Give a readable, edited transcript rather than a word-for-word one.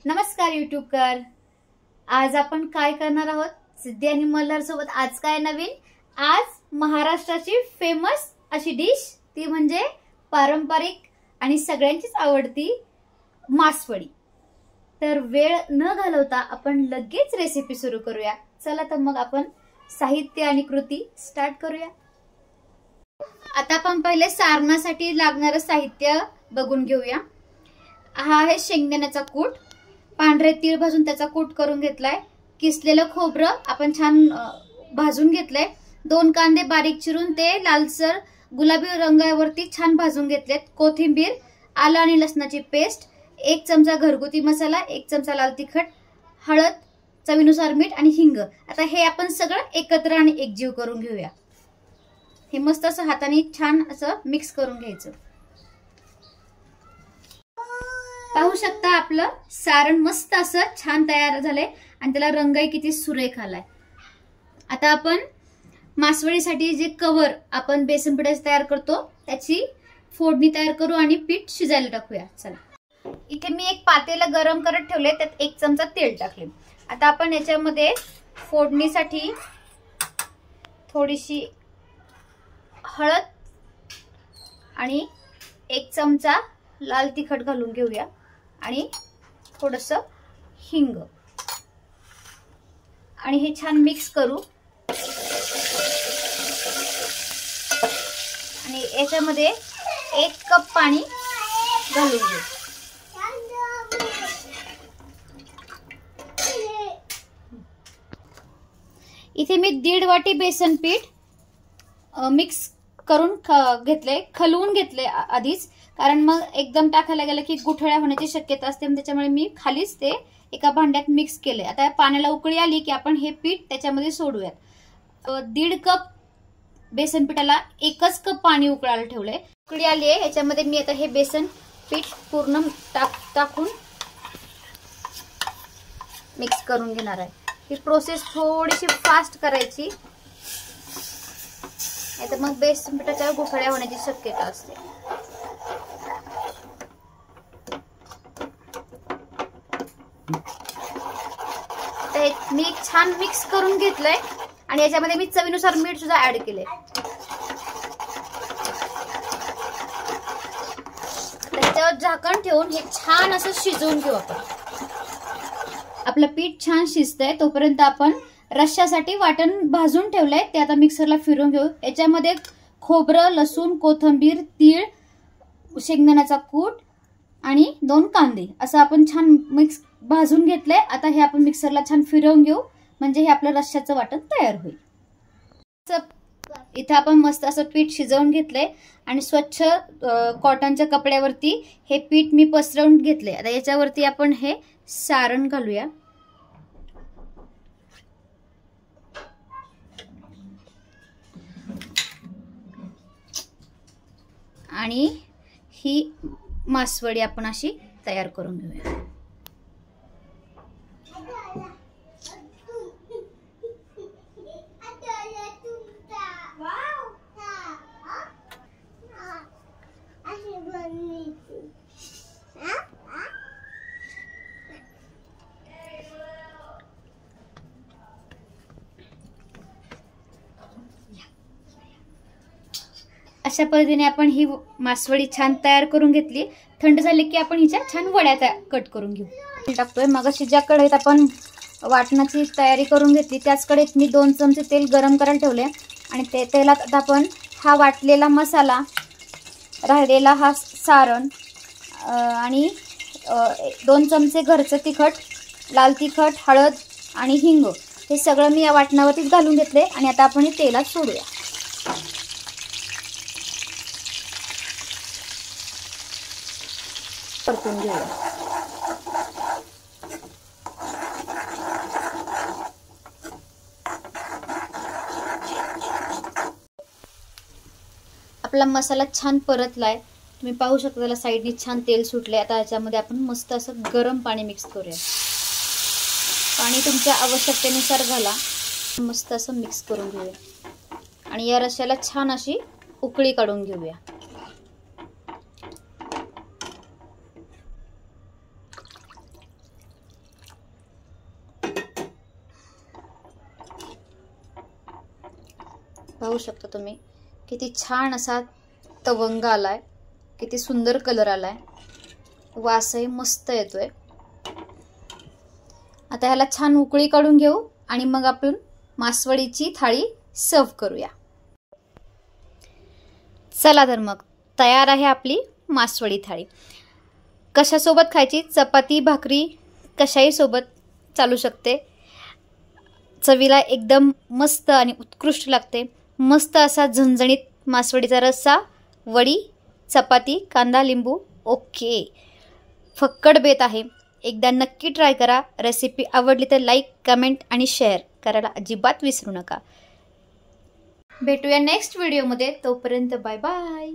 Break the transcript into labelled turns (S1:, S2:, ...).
S1: नमस्कार यूट्यूबकर. आज आपण काय करणार आहोत? सिद्धी आणि मल्हार सोबत आज काय नवीन? आज महाराष्ट्राची फेमस अशी डिश, ती म्हणजे पारंपरिक आणि सगळ्यांचीच आवडती मासवडी. तर वेळ न घालवता आपण लगेच रेसिपी सुरू करूया. चला तर मग आपण साहित्य आणि कृती स्टार्ट करूया. आता आपण पहिले सारणासाठी लागणारे साहित्य बघून घेऊया. हा आहे शेंगदाण्याचा कूट. पांढरे तीळ भाजून त्याचा कूट करून घेतलाय. किसलेलं खोबरं आपण छान भाजून घेतलंय. 2 कांदे बारीक चिरून ते लालसर गुलाबी रंगावरती छान भाजून घेतलेत. कोथिंबीर, आलं आणि लसणाची पेस्ट, 1 चमचा घरगुती मसाला, 1 चमचा लाल तिखट, हळद, चवीनुसार मीठ आणि हिंग. आता हे आपण सगळं एकत्र आणि एकजीव करून घेऊया. हे मस्त असं हाताने छान असं मिक्स करून घ्यायचं. पाहू शकता आपलं सारण मस्त असं छान तयार झालंय आणि त्याला रंगही किती सुरेख आलाय. आता आपण मासवडीसाठी जे कवर आपण बेसन पिठाचे तयार करतो त्याची फोडणी तयार करू आणि पीठ शिजायला टाकूया. चला, इथे मी एक पातेलं गरम करत ठेवले, त्यात 1 चमचा तेल टाकले. आता आपण याच्यामध्ये फोडणीसाठी थोडीशी हळद आणि 1 चमचा लाल तिखट घालून घेऊया आणि थोडंसं हिंग आणि हे छान मिक्स करू. आणि याच्यामध्ये 1 कप पाणी घालून घेऊ. इथे मी 1.5 वाटी बेसन पीठ मिक्स करून घेतले, खलवून घेतले आधीच, कारण मग एकदम टाकायला गेलं की गुठळ्या होण्याची शक्यता असते. त्याच्यामुळे मी खालीच ते एका भांड्यात मिक्स केले. आता पाण्याला उकळी आली की आपण हे पीठ त्याच्यामध्ये सोडूयात. 1.5 कप बेसन पिठाला 1च कप पाणी उकळायला ठेवलंय. उकळी आली आहे, याच्यामध्ये मी आता हे बेसन पीठ पूर्ण टाकून मिक्स करून घेणार आहे. ही प्रोसेस थोडीशी फास्ट करायची, नाहीतर मग बेसन पिठाच्या गुठळ्या होण्याची शक्यता असते. मी छान मिक्स करून घेतलंय आणि याच्यामध्ये मी चवीनुसार मीठ सुद्धा ऍड केले. त्याच्यावर झाकण ठेवून हे छान असं शिजवून घेऊ आपण. आपलं पीठ छान शिजतंय तोपर्यंत आपण रश्श्यासाठी वाटण भाजून ठेवलंय, ते आता मिक्सरला फिरवून घेऊ. याच्यामध्ये खोबरं, लसूण, कोथिंबीर, तीळ, शेंगदाण्याचा कूट आणि 2 कांदे असं आपण छान मिक्स भाजून घेतलंय. आता हे आपण मिक्सरला छान फिरवून घेऊ, म्हणजे हे आपलं रश्श्याचं वाटण तयार होईल. इथे आपण मस्त असं पीठ शिजवून घेतलंय आणि स्वच्छ कॉटनच्या कपड्यावरती हे पीठ मी पसरवून घेतलंय. आता याच्यावरती आपण हे सारण घालूया. आणि ही मासवडी आपण अशी तयार करून घेऊया. अशा पद्धतीने आपण ही मासवडी छान तयार करून घेतली. थंड झाली की आपण हिच्या छान वड्या कट करून घेऊ. टाकतोय. मगाशी ज्या कढईत आपण वाटणाची तयारी करून घेतली त्याच कढईत मी 2 चमचे तेल गरम करायला ठेवले आणि ते तेलात आता आपण हा वाटलेला मसाला, राहिलेला हा सारण आणि 2 चमचे घरचं तिखट, लाल तिखट, हळद आणि हिंग हे सगळं मी या वाटणावरतीच घालून घेतले आणि आता आपण हे तेलात सोडूया. परतून घेऊया. आपला मसाला छान परतलाय, तुम्ही पाहू शकता. त्याला साईडनी छान तेल सुटले. आता याच्यामध्ये आपण मस्त असं गरम पाणी मिक्स करूया. पाणी तुमच्या आवश्यकतेनुसार घाला. मस्त असं मिक्स करून घेऊया आणि या रश्श्याला छान अशी उकळी काढून घेऊया. पाहू शकता तुम्ही किती छान असा तवंग आलाय, किती सुंदर कलर आलाय, वासही मस्त येतोय। आता ह्याला छान उकळी काढून घेऊ आणि मग आपण मासवडीची थाळी सर्व करूया। चला तर मग तयार आहे आपली मासवडी थाळी। कशासोबत खायची? चपाती भाकरी कशाही सोबत चालू शकते। चवीला एकदम मस्त आणि उत्कृष्ट लागते। मस्त असा झणझणीत मासवडीचा रस्सा, वडी, चपाती, कांदा, लिंबू, ओके, फक्कड बेत आहे। एकदा नक्की ट्राय करा। रेसिपी आवडली तर लाईक, कमेंट आणि शेअर करायला अजिबात विसरू नका। भेटूया नेक्स्ट व्हिडिओमध्ये, तोपर्यंत बाय बाय।